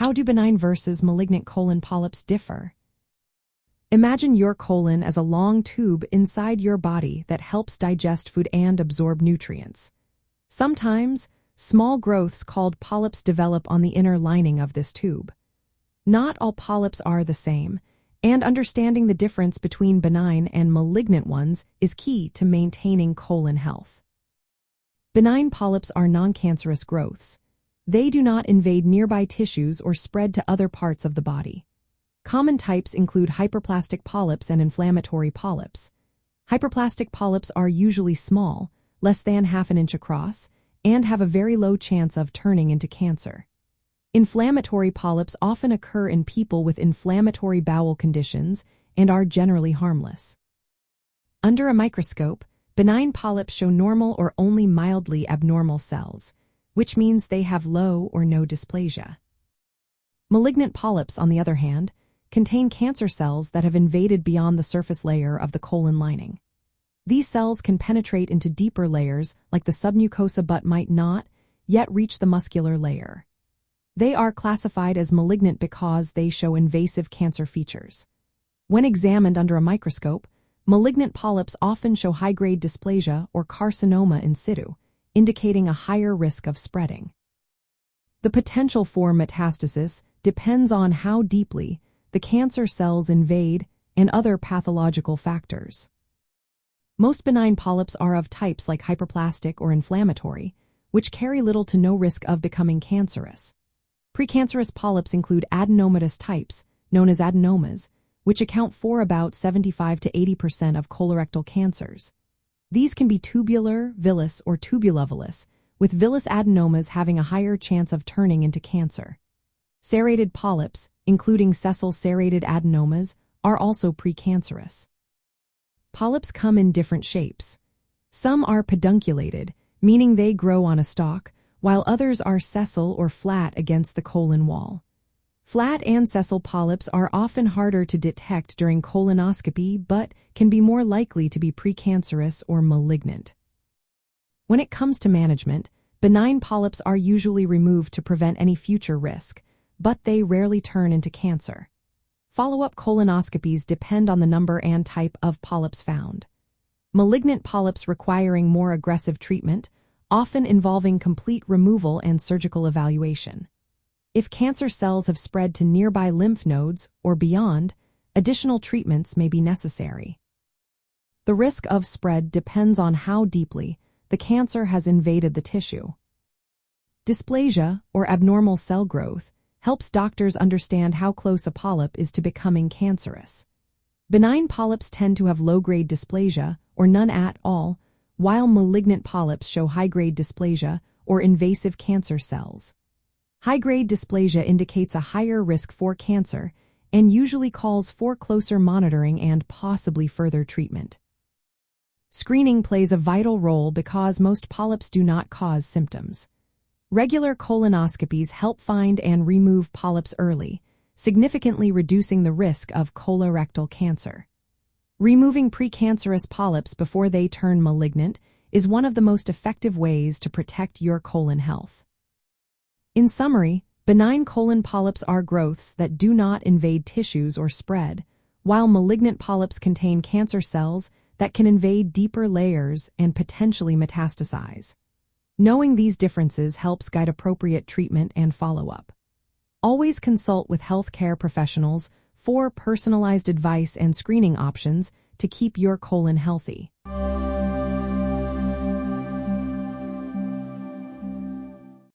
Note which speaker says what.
Speaker 1: How do benign versus malignant colon polyps differ? Imagine your colon as a long tube inside your body that helps digest food and absorb nutrients. Sometimes, small growths called polyps develop on the inner lining of this tube. Not all polyps are the same, and understanding the difference between benign and malignant ones is key to maintaining colon health. Benign polyps are non-cancerous growths. They do not invade nearby tissues or spread to other parts of the body. Common types include hyperplastic polyps and inflammatory polyps. Hyperplastic polyps are usually small, less than ½ inch across, and have a very low chance of turning into cancer. Inflammatory polyps often occur in people with inflammatory bowel conditions and are generally harmless. Under a microscope, benign polyps show normal or only mildly abnormal cells, which means they have low or no dysplasia. Malignant polyps, on the other hand, contain cancer cells that have invaded beyond the surface layer of the colon lining. These cells can penetrate into deeper layers like the submucosa but might not yet reach the muscular layer. They are classified as malignant because they show invasive cancer features. When examined under a microscope, malignant polyps often show high-grade dysplasia or carcinoma in situ, indicating a higher risk of spreading. The potential for metastasis depends on how deeply the cancer cells invade and other pathological factors. Most benign polyps are of types like hyperplastic or inflammatory, which carry little to no risk of becoming cancerous. Precancerous polyps include adenomatous types, known as adenomas, which account for about 75 to 80% of colorectal cancers. These can be tubular, villous, or tubulovillous, with villous adenomas having a higher chance of turning into cancer. Serrated polyps, including sessile serrated adenomas, are also precancerous. Polyps come in different shapes. Some are pedunculated, meaning they grow on a stalk, while others are sessile or flat against the colon wall. Flat and sessile polyps are often harder to detect during colonoscopy but can be more likely to be precancerous or malignant. When it comes to management, benign polyps are usually removed to prevent any future risk, but they rarely turn into cancer. Follow-up colonoscopies depend on the number and type of polyps found. Malignant polyps requiring more aggressive treatment, often involving complete removal and surgical evaluation. If cancer cells have spread to nearby lymph nodes or beyond, additional treatments may be necessary. The risk of spread depends on how deeply the cancer has invaded the tissue. Dysplasia, or abnormal cell growth, helps doctors understand how close a polyp is to becoming cancerous. Benign polyps tend to have low-grade dysplasia, or none at all, while malignant polyps show high-grade dysplasia or invasive cancer cells. High-grade dysplasia indicates a higher risk for cancer and usually calls for closer monitoring and possibly further treatment. Screening plays a vital role because most polyps do not cause symptoms. Regular colonoscopies help find and remove polyps early, significantly reducing the risk of colorectal cancer. Removing precancerous polyps before they turn malignant is one of the most effective ways to protect your colon health. In summary, benign colon polyps are growths that do not invade tissues or spread, while malignant polyps contain cancer cells that can invade deeper layers and potentially metastasize. Knowing these differences helps guide appropriate treatment and follow-up. Always consult with healthcare professionals for personalized advice and screening options to keep your colon healthy.